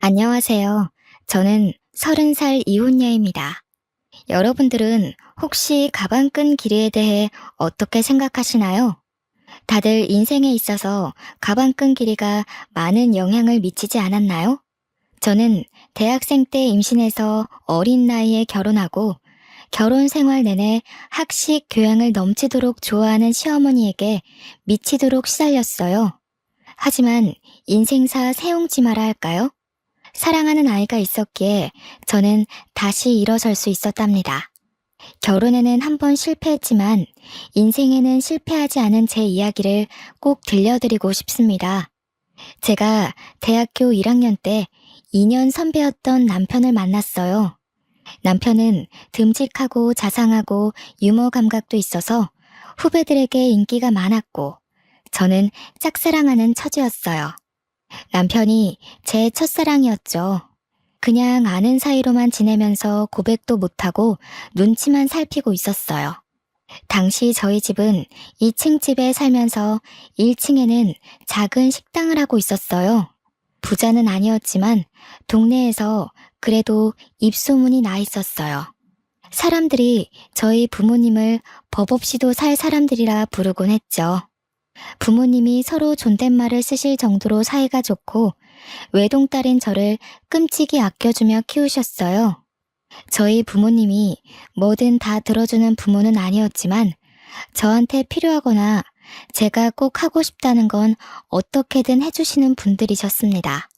안녕하세요. 저는 30살 이혼녀입니다. 여러분들은 혹시 가방끈 길이에 대해 어떻게 생각하시나요? 다들 인생에 있어서 가방끈 길이가 많은 영향을 미치지 않았나요? 저는 대학생 때 임신해서 어린 나이에 결혼하고 결혼 생활 내내 학식 교양을 넘치도록 좋아하는 시어머니에게 미치도록 시달렸어요. 하지만 인생사 세옹지마라 할까요? 사랑하는 아이가 있었기에 저는 다시 일어설 수 있었답니다. 결혼에는 한 번 실패했지만 인생에는 실패하지 않은 제 이야기를 꼭 들려드리고 싶습니다. 제가 대학교 1학년 때 2년 선배였던 남편을 만났어요. 남편은 듬직하고 자상하고 유머 감각도 있어서 후배들에게 인기가 많았고 저는 짝사랑하는 처지였어요. 남편이 제 첫사랑이었죠. 그냥 아는 사이로만 지내면서 고백도 못하고 눈치만 살피고 있었어요. 당시 저희 집은 2층 집에 살면서 1층에는 작은 식당을 하고 있었어요. 부자는 아니었지만 동네에서 그래도 입소문이 나 있었어요. 사람들이 저희 부모님을 법 없이도 살 사람들이라 부르곤 했죠. 부모님이 서로 존댓말을 쓰실 정도로 사이가 좋고 외동딸인 저를 끔찍이 아껴주며 키우셨어요. 저희 부모님이 뭐든 다 들어주는 부모는 아니었지만 저한테 필요하거나 제가 꼭 하고 싶다는 건 어떻게든 해주시는 분들이셨습니다.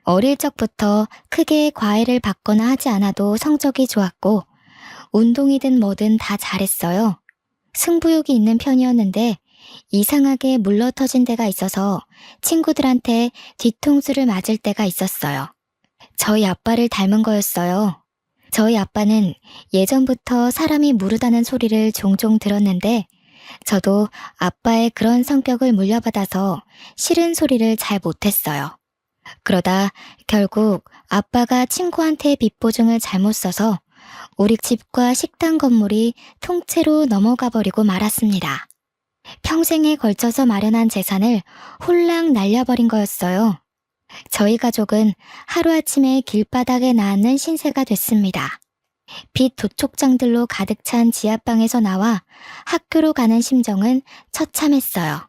어릴 적부터 크게 과외를 받거나 하지 않아도 성적이 좋았고 운동이든 뭐든 다 잘했어요. 승부욕이 있는 편이었는데 이상하게 물러터진 데가 있어서 친구들한테 뒤통수를 맞을 때가 있었어요. 저희 아빠를 닮은 거였어요. 저희 아빠는 예전부터 사람이 무르다는 소리를 종종 들었는데 저도 아빠의 그런 성격을 물려받아서 싫은 소리를 잘 못했어요. 그러다 결국 아빠가 친구한테 빚보증을 잘못 써서 우리 집과 식당 건물이 통째로 넘어가 버리고 말았습니다. 평생에 걸쳐서 마련한 재산을 홀랑 날려버린 거였어요. 저희 가족은 하루아침에 길바닥에 나앉는 신세가 됐습니다. 빚 도촉장들로 가득 찬 지하방에서 나와 학교로 가는 심정은 처참했어요.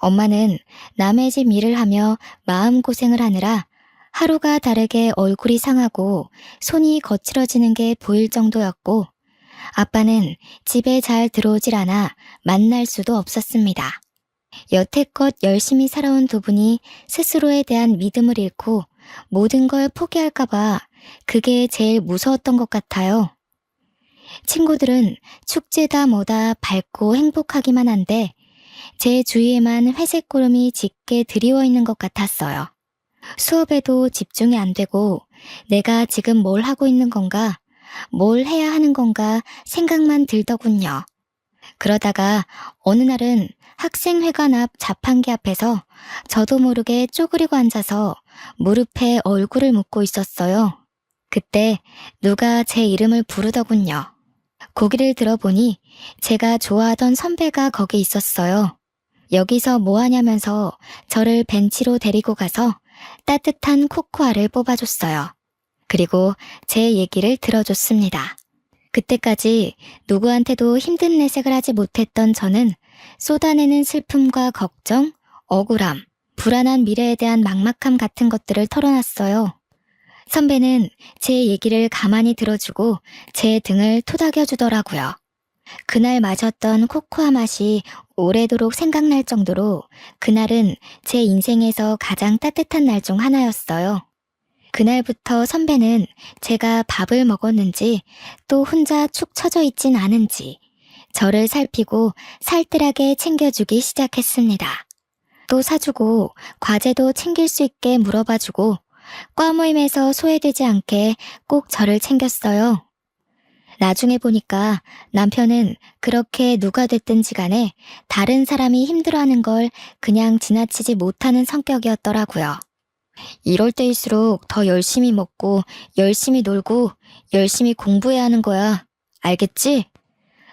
엄마는 남의 집 일을 하며 마음고생을 하느라 하루가 다르게 얼굴이 상하고 손이 거칠어지는 게 보일 정도였고 아빠는 집에 잘 들어오질 않아 만날 수도 없었습니다. 여태껏 열심히 살아온 두 분이 스스로에 대한 믿음을 잃고 모든 걸 포기할까봐 그게 제일 무서웠던 것 같아요. 친구들은 축제다 뭐다 밝고 행복하기만 한데 제 주위에만 회색 구름이 짙게 드리워 있는 것 같았어요. 수업에도 집중이 안 되고 내가 지금 뭘 하고 있는 건가, 뭘 해야 하는 건가 생각만 들더군요. 그러다가 어느 날은 학생회관 앞 자판기 앞에서 저도 모르게 쪼그리고 앉아서 무릎에 얼굴을 묻고 있었어요. 그때 누가 제 이름을 부르더군요. 고개를 들어보니 제가 좋아하던 선배가 거기 있었어요. 여기서 뭐 하냐면서 저를 벤치로 데리고 가서 따뜻한 코코아를 뽑아줬어요. 그리고 제 얘기를 들어줬습니다. 그때까지 누구한테도 힘든 내색을 하지 못했던 저는 쏟아내는 슬픔과 걱정, 억울함, 불안한 미래에 대한 막막함 같은 것들을 털어놨어요. 선배는 제 얘기를 가만히 들어주고 제 등을 토닥여주더라고요. 그날 마셨던 코코아 맛이 오래도록 생각날 정도로 그날은 제 인생에서 가장 따뜻한 날 중 하나였어요. 그날부터 선배는 제가 밥을 먹었는지 또 혼자 축 처져 있진 않은지 저를 살피고 살뜰하게 챙겨주기 시작했습니다. 또 사주고 과제도 챙길 수 있게 물어봐주고 과 모임에서 소외되지 않게 꼭 저를 챙겼어요. 나중에 보니까 남편은 그렇게 누가 됐든지 간에 다른 사람이 힘들어하는 걸 그냥 지나치지 못하는 성격이었더라고요. 이럴 때일수록 더 열심히 먹고 열심히 놀고 열심히 공부해야 하는 거야. 알겠지?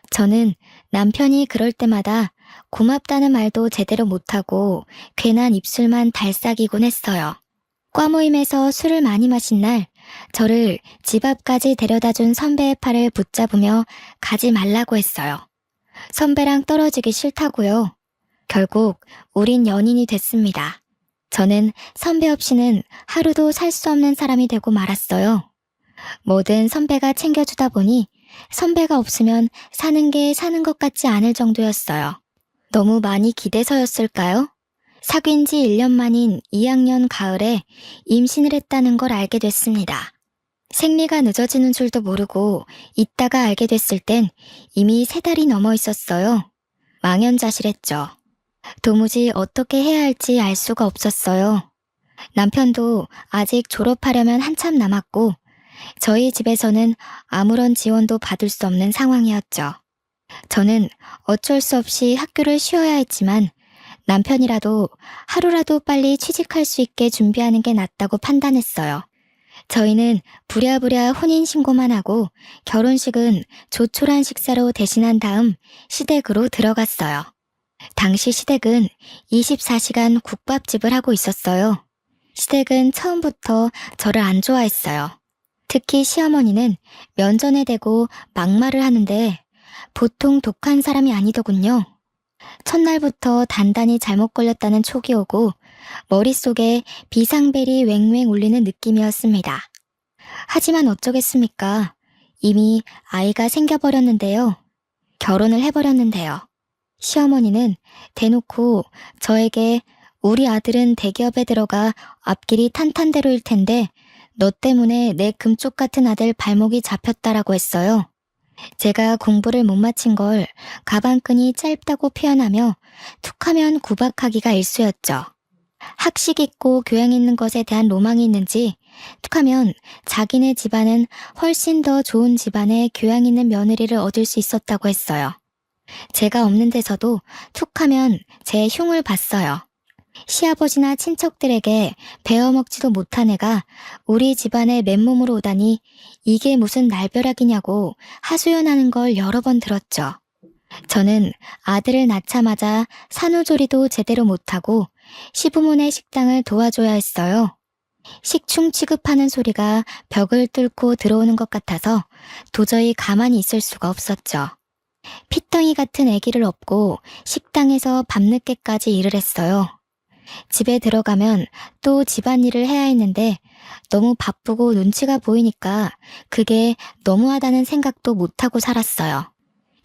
저는 남편이 그럴 때마다 고맙다는 말도 제대로 못하고 괜한 입술만 달싹이곤 했어요. 과 모임에서 술을 많이 마신 날, 저를 집 앞까지 데려다 준 선배의 팔을 붙잡으며 가지 말라고 했어요. 선배랑 떨어지기 싫다고요. 결국 우린 연인이 됐습니다. 저는 선배 없이는 하루도 살 수 없는 사람이 되고 말았어요. 뭐든 선배가 챙겨주다 보니 선배가 없으면 사는 게 사는 것 같지 않을 정도였어요. 너무 많이 기대서였을까요? 사귄 지 1년 만인 2학년 가을에 임신을 했다는 걸 알게 됐습니다. 생리가 늦어지는 줄도 모르고 있다가 알게 됐을 땐 이미 3달이 넘어 있었어요. 망연자실했죠. 도무지 어떻게 해야 할지 알 수가 없었어요. 남편도 아직 졸업하려면 한참 남았고 저희 집에서는 아무런 지원도 받을 수 없는 상황이었죠. 저는 어쩔 수 없이 학교를 쉬어야 했지만 남편이라도 하루라도 빨리 취직할 수 있게 준비하는 게 낫다고 판단했어요. 저희는 부랴부랴 혼인신고만 하고 결혼식은 조촐한 식사로 대신한 다음 시댁으로 들어갔어요. 당시 시댁은 24시간 국밥집을 하고 있었어요. 시댁은 처음부터 저를 안 좋아했어요. 특히 시어머니는 면전에 대고 막말을 하는데 보통 독한 사람이 아니더군요. 첫날부터 단단히 잘못 걸렸다는 촉이 오고 머릿속에 비상벨이 왱왱 울리는 느낌이었습니다. 하지만 어쩌겠습니까? 이미 아이가 생겨버렸는데요. 결혼을 해버렸는데요. 시어머니는 대놓고 저에게 우리 아들은 대기업에 들어가 앞길이 탄탄대로일 텐데 너 때문에 내 금쪽 같은 아들 발목이 잡혔다라고 했어요. 제가 공부를 못 마친 걸 가방끈이 짧다고 표현하며 툭하면 구박하기가 일쑤였죠. 학식 있고 교양 있는 것에 대한 로망이 있는지 툭하면 자기네 집안은 훨씬 더 좋은 집안의 교양 있는 며느리를 얻을 수 있었다고 했어요. 제가 없는 데서도 툭하면 제 흉을 봤어요. 시아버지나 친척들에게 베어먹지도 못한 애가 우리 집안에 맨몸으로 오다니 이게 무슨 날벼락이냐고 하소연하는 걸 여러 번 들었죠. 저는 아들을 낳자마자 산후조리도 제대로 못하고 시부모네 식당을 도와줘야 했어요. 식충 취급하는 소리가 벽을 뚫고 들어오는 것 같아서 도저히 가만히 있을 수가 없었죠. 피덩이 같은 아기를 업고 식당에서 밤늦게까지 일을 했어요. 집에 들어가면 또 집안일을 해야 했는데 너무 바쁘고 눈치가 보이니까 그게 너무하다는 생각도 못하고 살았어요.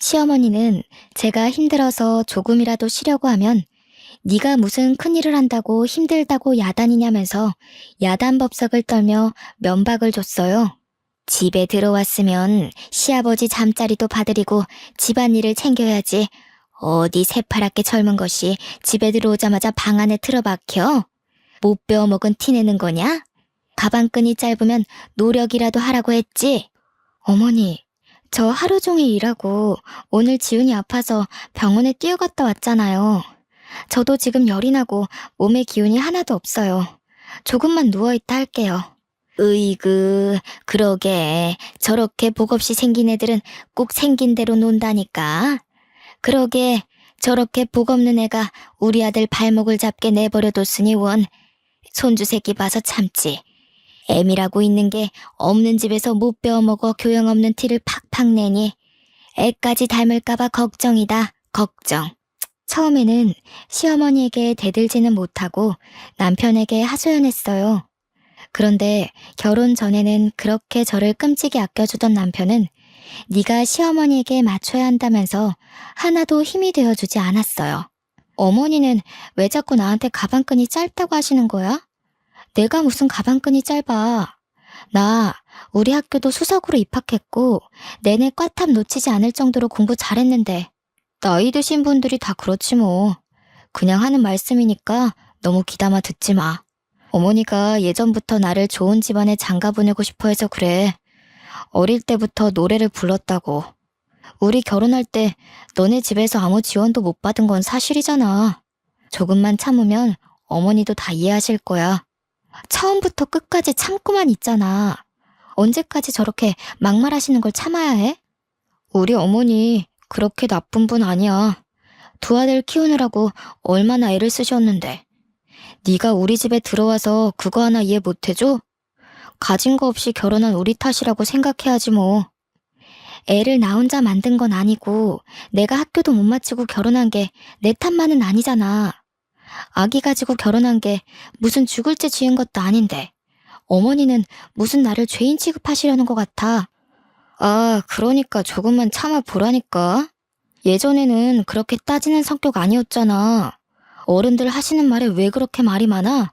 시어머니는 제가 힘들어서 조금이라도 쉬려고 하면 네가 무슨 큰일을 한다고 힘들다고 야단이냐면서 야단법석을 떨며 면박을 줬어요. 집에 들어왔으면 시아버지 잠자리도 봐드리고 집안일을 챙겨야지. 어디 새파랗게 젊은 것이 집에 들어오자마자 방 안에 틀어박혀? 못 배워먹은 티 내는 거냐? 가방끈이 짧으면 노력이라도 하라고 했지? 어머니, 저 하루 종일 일하고 오늘 지훈이 아파서 병원에 뛰어갔다 왔잖아요. 저도 지금 열이 나고 몸에 기운이 하나도 없어요. 조금만 누워있다 할게요. 으이그, 그러게. 저렇게 복 없이 생긴 애들은 꼭 생긴 대로 논다니까. 그러게 저렇게 복 없는 애가 우리 아들 발목을 잡게 내버려뒀으니 원. 손주 새끼 봐서 참지. 애미라고 있는 게 없는 집에서 못 배워먹어 교양 없는 티를 팍팍 내니 애까지 닮을까봐 걱정이다. 걱정. 처음에는 시어머니에게 대들지는 못하고 남편에게 하소연했어요. 그런데 결혼 전에는 그렇게 저를 끔찍이 아껴주던 남편은 네가 시어머니에게 맞춰야 한다면서 하나도 힘이 되어주지 않았어요. 어머니는 왜 자꾸 나한테 가방끈이 짧다고 하시는 거야? 내가 무슨 가방끈이 짧아. 나 우리 학교도 수석으로 입학했고 내내 꽈탑 놓치지 않을 정도로 공부 잘했는데 나이 드신 분들이 다 그렇지 뭐. 그냥 하는 말씀이니까 너무 귀담아 듣지 마. 어머니가 예전부터 나를 좋은 집안에 장가 보내고 싶어 해서 그래. 어릴 때부터 노래를 불렀다고. 우리 결혼할 때 너네 집에서 아무 지원도 못 받은 건 사실이잖아. 조금만 참으면 어머니도 다 이해하실 거야. 처음부터 끝까지 참고만 있잖아. 언제까지 저렇게 막말하시는 걸 참아야 해? 우리 어머니 그렇게 나쁜 분 아니야. 두 아들 키우느라고 얼마나 애를 쓰셨는데. 네가 우리 집에 들어와서 그거 하나 이해 못해줘? 가진 거 없이 결혼한 우리 탓이라고 생각해야지 뭐. 애를 나 혼자 만든 건 아니고 내가 학교도 못 마치고 결혼한 게 내 탓만은 아니잖아. 아기 가지고 결혼한 게 무슨 죽을 죄 지은 것도 아닌데 어머니는 무슨 나를 죄인 취급하시려는 것 같아. 아, 그러니까 조금만 참아 보라니까. 예전에는 그렇게 따지는 성격 아니었잖아. 어른들 하시는 말에 왜 그렇게 말이 많아?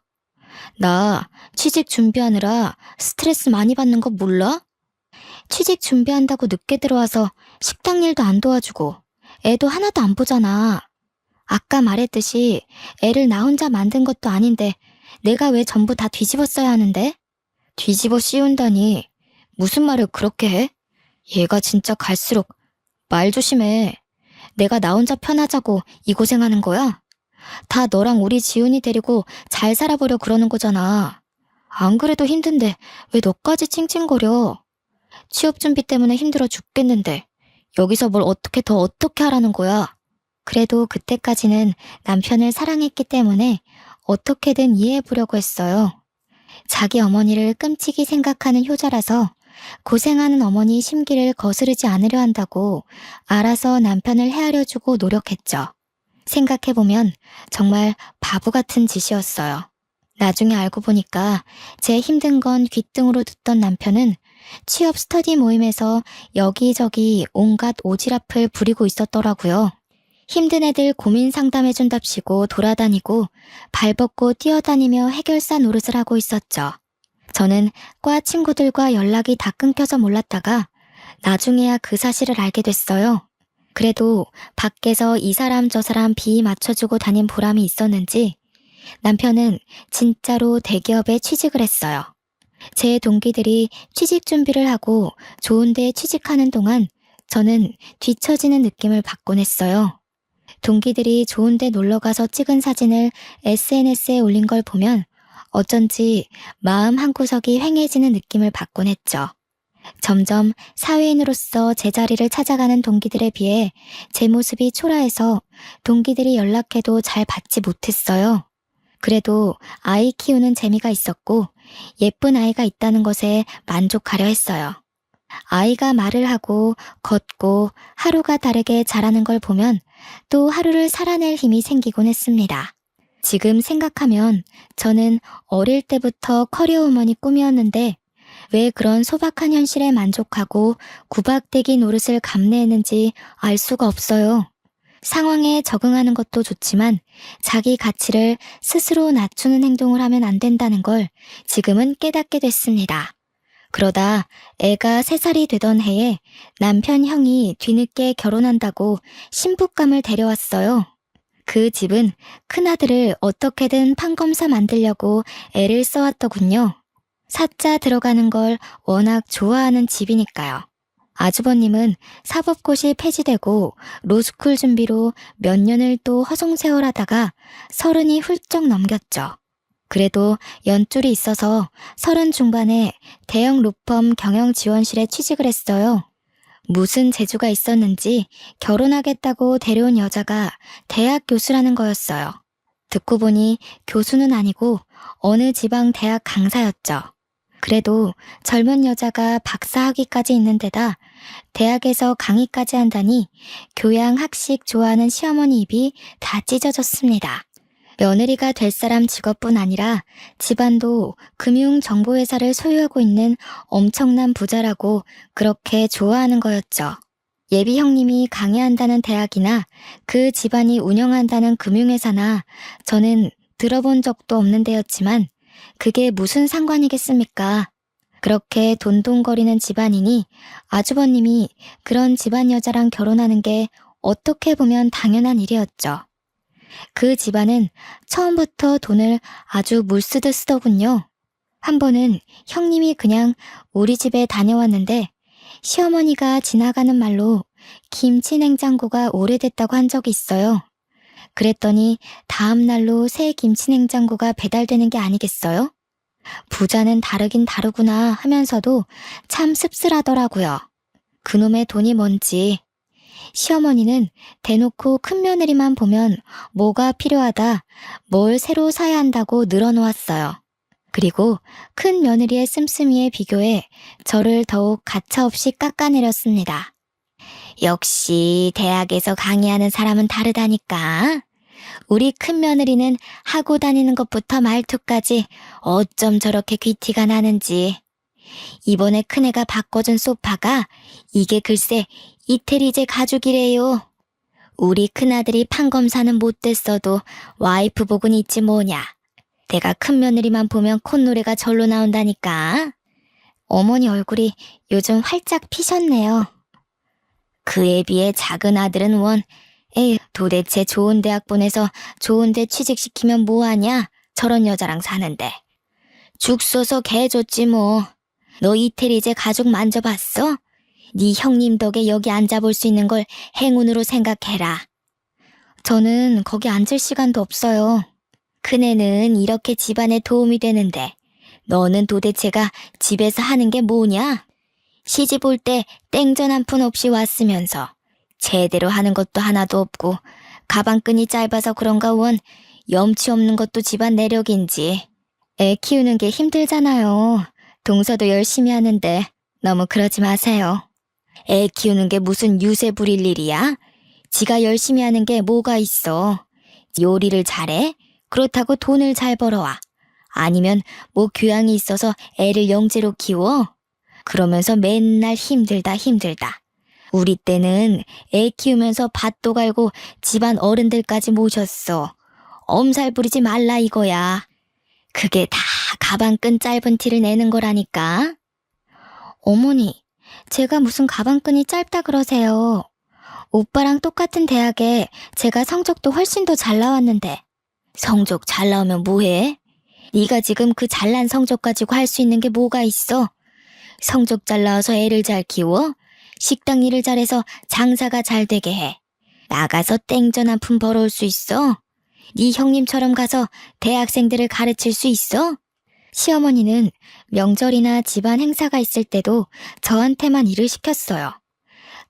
나 취직 준비하느라 스트레스 많이 받는 거 몰라? 취직 준비한다고 늦게 들어와서 식당 일도 안 도와주고 애도 하나도 안 보잖아. 아까 말했듯이 애를 나 혼자 만든 것도 아닌데 내가 왜 전부 다 뒤집어 써야 하는데? 뒤집어 씌운다니 무슨 말을 그렇게 해? 얘가 진짜 갈수록 말 조심해. 내가 나 혼자 편하자고 이 고생하는 거야? 다 너랑 우리 지훈이 데리고 잘 살아보려 그러는 거잖아. 안 그래도 힘든데 왜 너까지 찡찡거려? 취업 준비 때문에 힘들어 죽겠는데 여기서 뭘 어떻게 하라는 거야? 그래도 그때까지는 남편을 사랑했기 때문에 어떻게든 이해해보려고 했어요. 자기 어머니를 끔찍이 생각하는 효자라서 고생하는 어머니 심기를 거스르지 않으려 한다고 알아서 남편을 헤아려주고 노력했죠. 생각해보면 정말 바보 같은 짓이었어요. 나중에 알고 보니까 제 힘든 건 귓등으로 듣던 남편은 취업 스터디 모임에서 여기저기 온갖 오지랖을 부리고 있었더라고요. 힘든 애들 고민 상담해준답시고 돌아다니고 발벗고 뛰어다니며 해결사 노릇을 하고 있었죠. 저는 과 친구들과 연락이 다 끊겨서 몰랐다가 나중에야 그 사실을 알게 됐어요. 그래도 밖에서 이 사람 저 사람 비위 맞춰주고 다닌 보람이 있었는지 남편은 진짜로 대기업에 취직을 했어요. 제 동기들이 취직 준비를 하고 좋은 데 취직하는 동안 저는 뒤처지는 느낌을 받곤 했어요. 동기들이 좋은 데 놀러가서 찍은 사진을 SNS에 올린 걸 보면 어쩐지 마음 한구석이 휑해지는 느낌을 받곤 했죠. 점점 사회인으로서 제자리를 찾아가는 동기들에 비해 제 모습이 초라해서 동기들이 연락해도 잘 받지 못했어요. 그래도 아이 키우는 재미가 있었고 예쁜 아이가 있다는 것에 만족하려 했어요. 아이가 말을 하고 걷고 하루가 다르게 자라는 걸 보면 또 하루를 살아낼 힘이 생기곤 했습니다. 지금 생각하면 저는 어릴 때부터 커리어 우먼이 꿈이었는데 왜 그런 소박한 현실에 만족하고 구박대기 노릇을 감내했는지 알 수가 없어요. 상황에 적응하는 것도 좋지만 자기 가치를 스스로 낮추는 행동을 하면 안 된다는 걸 지금은 깨닫게 됐습니다. 그러다 애가 3살이 되던 해에 남편 형이 뒤늦게 결혼한다고 신부감을 데려왔어요. 그 집은 큰아들을 어떻게든 판검사 만들려고 애를 써왔더군요. 사자 들어가는 걸 워낙 좋아하는 집이니까요. 아주버님은 사법고시 폐지되고 로스쿨 준비로 몇 년을 또 허송세월하다가 30이 훌쩍 넘겼죠. 그래도 연줄이 있어서 30 중반에 대형 로펌 경영지원실에 취직을 했어요. 무슨 재주가 있었는지 결혼하겠다고 데려온 여자가 대학 교수라는 거였어요. 듣고 보니 교수는 아니고 어느 지방 대학 강사였죠. 그래도 젊은 여자가 박사학위까지 있는 데다 대학에서 강의까지 한다니 교양 학식 좋아하는 시어머니 입이 다 찢어졌습니다. 며느리가 될 사람 직업뿐 아니라 집안도 금융정보회사를 소유하고 있는 엄청난 부자라고 그렇게 좋아하는 거였죠. 예비 형님이 강의한다는 대학이나 그 집안이 운영한다는 금융회사나 저는 들어본 적도 없는 데였지만 그게 무슨 상관이겠습니까? 그렇게 돈돈거리는 집안이니 아주버님이 그런 집안 여자랑 결혼하는 게 어떻게 보면 당연한 일이었죠. 그 집안은 처음부터 돈을 아주 물쓰듯 쓰더군요. 한 번은 형님이 그냥 우리 집에 다녀왔는데 시어머니가 지나가는 말로 김치 냉장고가 오래됐다고 한 적이 있어요. 그랬더니 다음 날로 새 김치 냉장고가 배달되는 게 아니겠어요? 부자는 다르긴 다르구나 하면서도 참 씁쓸하더라고요. 그놈의 돈이 뭔지. 시어머니는 대놓고 큰며느리만 보면 뭐가 필요하다, 뭘 새로 사야 한다고 늘어놓았어요. 그리고 큰 며느리의 씀씀이에 비교해 저를 더욱 가차없이 깎아내렸습니다. 역시 대학에서 강의하는 사람은 다르다니까. 우리 큰 며느리는 하고 다니는 것부터 말투까지 어쩜 저렇게 귀티가 나는지. 이번에 큰애가 바꿔준 소파가 이게 글쎄 이태리제 가죽이래요. 우리 큰아들이 판검사는 못됐어도 와이프 복은 있지 뭐냐. 내가 큰 며느리만 보면 콧노래가 절로 나온다니까. 어머니 얼굴이 요즘 활짝 피셨네요. 그에 비해 작은 아들은 에휴, 도대체 좋은 대학 보내서 좋은 데 취직시키면 뭐하냐? 저런 여자랑 사는데. 죽 써서 개 줬지 뭐. 너 이태리제 가죽 만져봤어? 네 형님 덕에 여기 앉아볼 수 있는 걸 행운으로 생각해라. 저는 거기 앉을 시간도 없어요. 큰애는 이렇게 집안에 도움이 되는데 너는 도대체가 집에서 하는 게 뭐냐? 시집 올 때 땡전 한 푼 없이 왔으면서 제대로 하는 것도 하나도 없고 가방끈이 짧아서 그런가 염치 없는 것도 집안 내력인지. 애 키우는 게 힘들잖아요. 동서도 열심히 하는데 너무 그러지 마세요. 애 키우는 게 무슨 유세 부릴 일이야? 지가 열심히 하는 게 뭐가 있어. 요리를 잘해? 그렇다고 돈을 잘 벌어와. 아니면 뭐 교양이 있어서 애를 영재로 키워? 그러면서 맨날 힘들다. 우리 때는 애 키우면서 밭도 갈고 집안 어른들까지 모셨어. 엄살 부리지 말라 이거야. 그게 다 가방끈 짧은 티를 내는 거라니까. 어머니, 제가 무슨 가방끈이 짧다 그러세요. 오빠랑 똑같은 대학에 제가 성적도 훨씬 더 잘 나왔는데. 성적 잘 나오면 뭐해? 네가 지금 그 잘난 성적 가지고 할 수 있는 게 뭐가 있어? 성적 잘 나와서 애를 잘 키워? 식당 일을 잘해서 장사가 잘 되게 해. 나가서 땡전 한 푼 벌어올 수 있어? 네 형님처럼 가서 대학생들을 가르칠 수 있어? 시어머니는 명절이나 집안 행사가 있을 때도 저한테만 일을 시켰어요.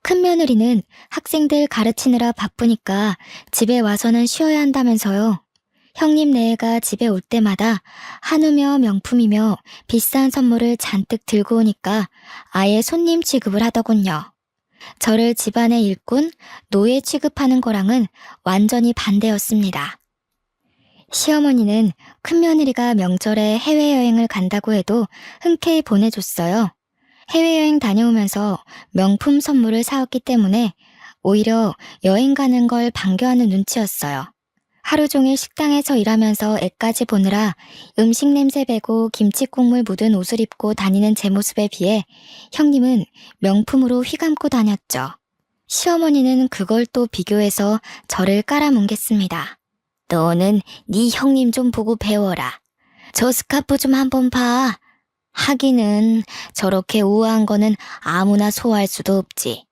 큰 며느리는 학생들 가르치느라 바쁘니까 집에 와서는 쉬어야 한다면서요. 형님 네애가 집에 올 때마다 한우며 명품이며 비싼 선물을 잔뜩 들고 오니까 아예 손님 취급을 하더군요. 저를 집안의 일꾼, 노예 취급하는 거랑은 완전히 반대였습니다. 시어머니는 큰며느리가 명절에 해외여행을 간다고 해도 흔쾌히 보내줬어요. 해외여행 다녀오면서 명품 선물을 사왔기 때문에 오히려 여행 가는 걸 반겨하는 눈치였어요. 하루 종일 식당에서 일하면서 애까지 보느라 음식 냄새 배고 김치 국물 묻은 옷을 입고 다니는 제 모습에 비해 형님은 명품으로 휘감고 다녔죠. 시어머니는 그걸 또 비교해서 저를 깔아뭉갰습니다. 너는 네 형님 좀 보고 배워라. 저 스카프 좀 한번 봐. 하기는 저렇게 우아한 거는 아무나 소화할 수도 없지.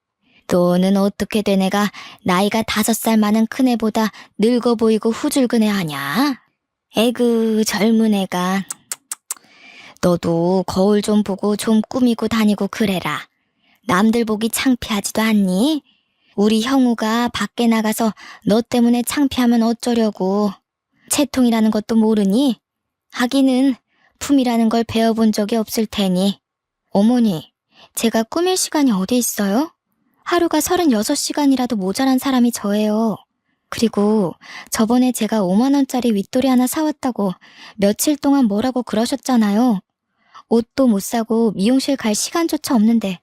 너는 어떻게 된 애가 나이가 5살 많은 큰애보다 늙어 보이고 후줄근해 하냐? 에그 젊은 애가. 너도 거울 좀 보고 좀 꾸미고 다니고 그래라. 남들 보기 창피하지도 않니? 우리 형우가 밖에 나가서 너 때문에 창피하면 어쩌려고. 채통이라는 것도 모르니? 하기는 품이라는 걸 배워본 적이 없을 테니. 어머니, 제가 꾸밀 시간이 어디 있어요? 하루가 36시간이라도 모자란 사람이 저예요. 그리고 저번에 제가 5만 원짜리 윗돌이 하나 사왔다고 며칠 동안 뭐라고 그러셨잖아요. 옷도 못 사고 미용실 갈 시간조차 없는데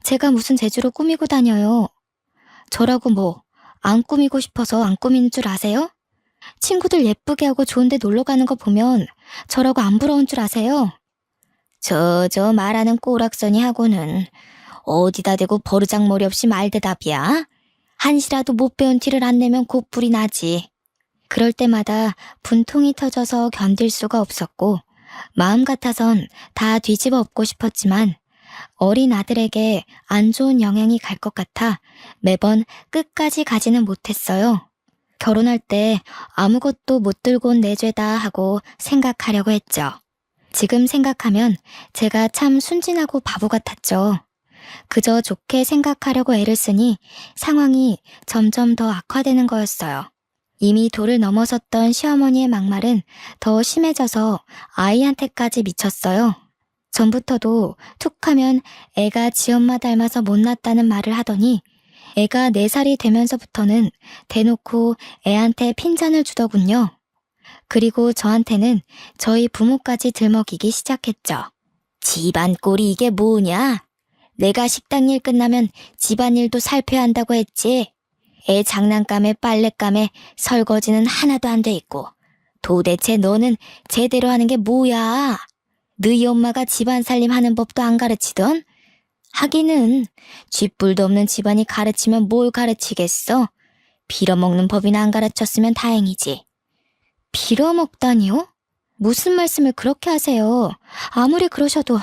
제가 무슨 재주로 꾸미고 다녀요. 저라고 뭐 안 꾸미고 싶어서 안 꾸미는 줄 아세요? 친구들 예쁘게 하고 좋은데 놀러 가는 거 보면 저라고 안 부러운 줄 아세요? 저 말하는 꼬락서니 하고는 어디다 대고 버르장머리 없이 말대답이야? 한시라도 못 배운 티를 안 내면 곧불이 나지. 그럴 때마다 분통이 터져서 견딜 수가 없었고 마음 같아선 다 뒤집어 엎고 싶었지만 어린 아들에게 안 좋은 영향이 갈 것 같아 매번 끝까지 가지는 못했어요. 결혼할 때 아무것도 못 들고 온 내 죄다 하고 생각하려고 했죠. 지금 생각하면 제가 참 순진하고 바보 같았죠. 그저 좋게 생각하려고 애를 쓰니 상황이 점점 더 악화되는 거였어요. 이미 도를 넘어섰던 시어머니의 막말은 더 심해져서 아이한테까지 미쳤어요. 전부터도 툭 하면 애가 지엄마 닮아서 못났다는 말을 하더니 애가 4살이 되면서부터는 대놓고 애한테 핀잔을 주더군요. 그리고 저한테는 저희 부모까지 들먹이기 시작했죠. 집안 꼴이 이게 뭐냐? 내가 식당 일 끝나면 집안일도 살펴야 한다고 했지. 애 장난감에 빨랫감에 설거지는 하나도 안 돼 있고 도대체 너는 제대로 하는 게 뭐야? 너희 엄마가 집안 살림 하는 법도 안 가르치던? 하기는 쥐뿔도 없는 집안이 가르치면 뭘 가르치겠어? 빌어먹는 법이나 안 가르쳤으면 다행이지. 빌어먹다니요? 무슨 말씀을 그렇게 하세요? 아무리 그러셔도.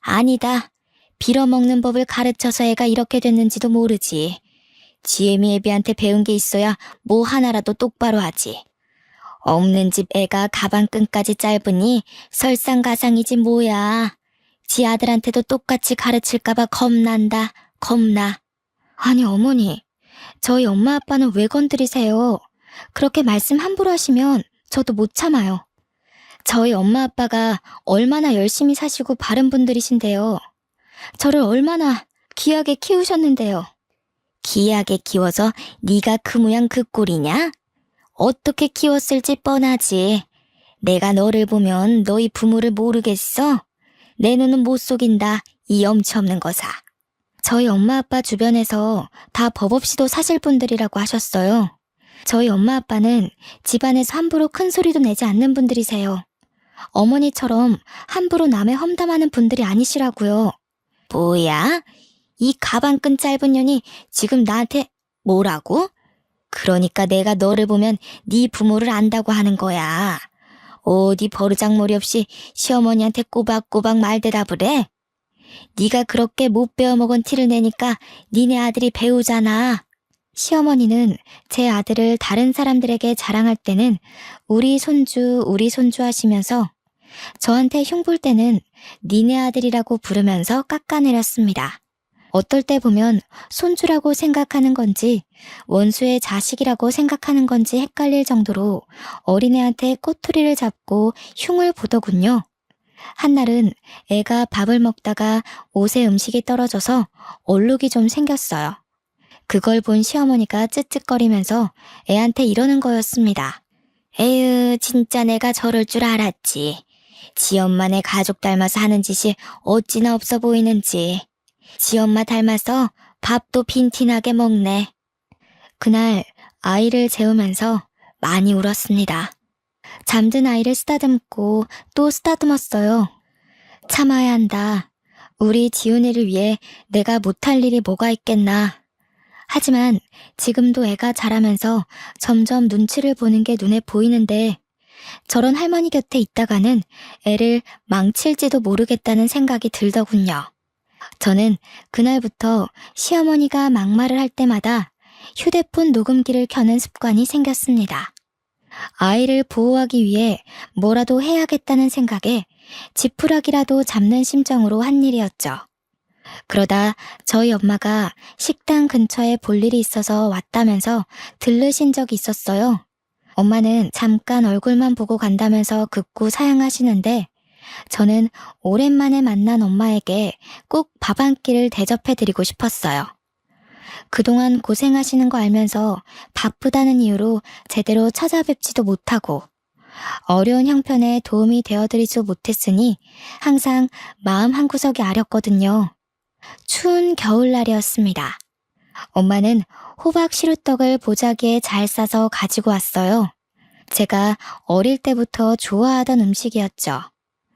아니다. 빌어먹는 법을 가르쳐서 애가 이렇게 됐는지도 모르지. 지혜미 애비한테 배운 게 있어야 뭐 하나라도 똑바로 하지. 없는 집 애가 가방끈까지 짧으니 설상가상이지 뭐야. 지 아들한테도 똑같이 가르칠까봐 겁난다. 겁나. 아니 어머니, 저희 엄마 아빠는 왜 건드리세요? 그렇게 말씀 함부로 하시면 저도 못 참아요. 저희 엄마 아빠가 얼마나 열심히 사시고 바른 분들이신데요. 저를 얼마나 귀하게 키우셨는데요. 귀하게 키워서 네가 그 모양 그 꼴이냐? 어떻게 키웠을지 뻔하지. 내가 너를 보면 너희 부모를 모르겠어? 내 눈은 못 속인다. 이 염치 없는 거사. 저희 엄마 아빠 주변에서 다 법 없이도 사실 분들이라고 하셨어요. 저희 엄마 아빠는 집안에서 함부로 큰 소리도 내지 않는 분들이세요. 어머니처럼 함부로 남의 험담하는 분들이 아니시라고요. 뭐야? 이 가방끈 짧은 년이 지금 나한테 뭐라고? 그러니까 내가 너를 보면 네 부모를 안다고 하는 거야. 어디 버르장머리 없이 시어머니한테 꼬박꼬박 말대답을 해? 네가 그렇게 못 배워먹은 티를 내니까 니네 아들이 배우잖아. 시어머니는 제 아들을 다른 사람들에게 자랑할 때는 우리 손주 하시면서 저한테 흉볼 때는 니네 아들이라고 부르면서 깎아내렸습니다. 어떨 때 보면 손주라고 생각하는 건지 원수의 자식이라고 생각하는 건지 헷갈릴 정도로 어린애한테 꼬투리를 잡고 흉을 보더군요. 한날은 애가 밥을 먹다가 옷에 음식이 떨어져서 얼룩이 좀 생겼어요. 그걸 본 시어머니가 쯧쯧거리면서 애한테 이러는 거였습니다. 에휴, 진짜 내가 저럴 줄 알았지. 지 엄마네 가족 닮아서 하는 짓이 어찌나 없어 보이는지. 지 엄마 닮아서 밥도 빈티나게 먹네. 그날 아이를 재우면서 많이 울었습니다. 잠든 아이를 쓰다듬고 또 쓰다듬었어요. 참아야 한다. 우리 지훈이를 위해 내가 못할 일이 뭐가 있겠나. 하지만 지금도 애가 자라면서 점점 눈치를 보는 게 눈에 보이는데 저런 할머니 곁에 있다가는 애를 망칠지도 모르겠다는 생각이 들더군요. 저는 그날부터 시어머니가 막말을 할 때마다 휴대폰 녹음기를 켜는 습관이 생겼습니다. 아이를 보호하기 위해 뭐라도 해야겠다는 생각에 지푸라기라도 잡는 심정으로 한 일이었죠. 그러다 저희 엄마가 식당 근처에 볼 일이 있어서 왔다면서 들르신 적이 있었어요. 엄마는 잠깐 얼굴만 보고 간다면서 극구 사양하시는데 저는 오랜만에 만난 엄마에게 꼭 밥 한 끼를 대접해드리고 싶었어요. 그동안 고생하시는 거 알면서 바쁘다는 이유로 제대로 찾아뵙지도 못하고 어려운 형편에 도움이 되어드리지 못했으니 항상 마음 한구석이 아렸거든요. 추운 겨울날이었습니다. 엄마는 호박 시루떡을 보자기에 잘 싸서 가지고 왔어요. 제가 어릴 때부터 좋아하던 음식이었죠.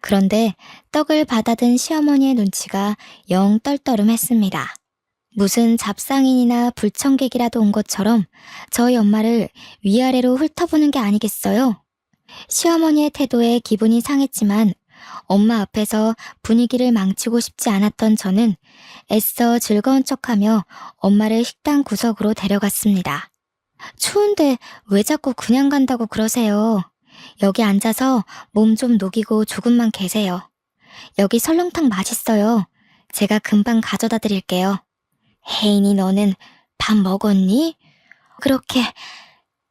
그런데 떡을 받아든 시어머니의 눈치가 영 떨떠름했습니다. 무슨 잡상인이나 불청객이라도 온 것처럼 저희 엄마를 위아래로 훑어보는 게 아니겠어요? 시어머니의 태도에 기분이 상했지만 엄마 앞에서 분위기를 망치고 싶지 않았던 저는 애써 즐거운 척하며 엄마를 식당 구석으로 데려갔습니다. 추운데 왜 자꾸 그냥 간다고 그러세요? 여기 앉아서 몸 좀 녹이고 조금만 계세요. 여기 설렁탕 맛있어요. 제가 금방 가져다 드릴게요. 혜인이 너는 밥 먹었니? 그렇게,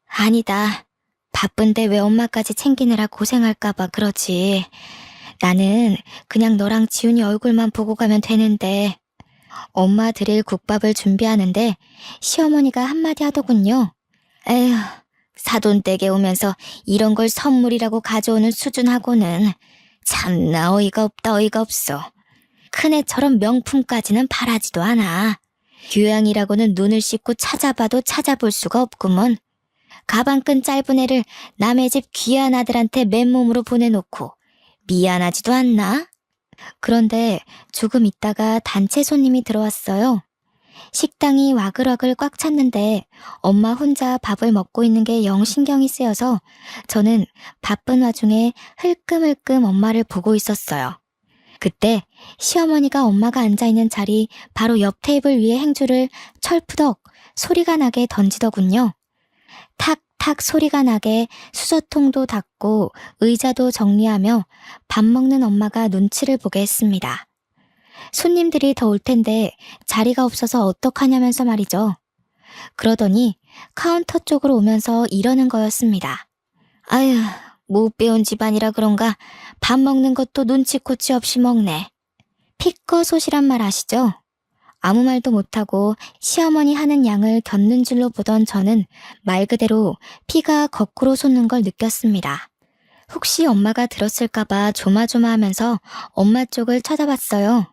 아니다. 바쁜데 왜 엄마까지 챙기느라 고생할까봐 그러지. 나는 그냥 너랑 지훈이 얼굴만 보고 가면 되는데. 엄마 드릴 국밥을 준비하는데 시어머니가 한마디 하더군요. 에휴, 사돈댁에 오면서 이런 걸 선물이라고 가져오는 수준하고는 참나 어이가 없다 어이가 없어. 큰애처럼 명품까지는 바라지도 않아. 교양이라고는 눈을 씻고 찾아봐도 찾아볼 수가 없구먼. 가방끈 짧은 애를 남의 집 귀한 아들한테 맨몸으로 보내놓고 미안하지도 않나? 그런데 조금 있다가 단체 손님이 들어왔어요. 식당이 와글와글 꽉 찼는데 엄마 혼자 밥을 먹고 있는 게 영 신경이 쓰여서 저는 바쁜 와중에 흘끔흘끔 엄마를 보고 있었어요. 그때 시어머니가 엄마가 앉아있는 자리 바로 옆 테이블 위에 행주를 철푸덕 소리가 나게 던지더군요. 탁탁 소리가 나게 수저통도 닫고 의자도 정리하며 밥 먹는 엄마가 눈치를 보게 했습니다. 손님들이 더 올 텐데 자리가 없어서 어떡하냐면서 말이죠. 그러더니 카운터 쪽으로 오면서 이러는 거였습니다. 아휴, 못 배운 집안이라 그런가 밥 먹는 것도 눈치코치 없이 먹네. 피꺼소시란 말 아시죠? 아무 말도 못하고 시어머니 하는 양을 겪는 줄로 보던 저는 말 그대로 피가 거꾸로 솟는 걸 느꼈습니다. 혹시 엄마가 들었을까봐 조마조마하면서 엄마 쪽을 쳐다봤어요.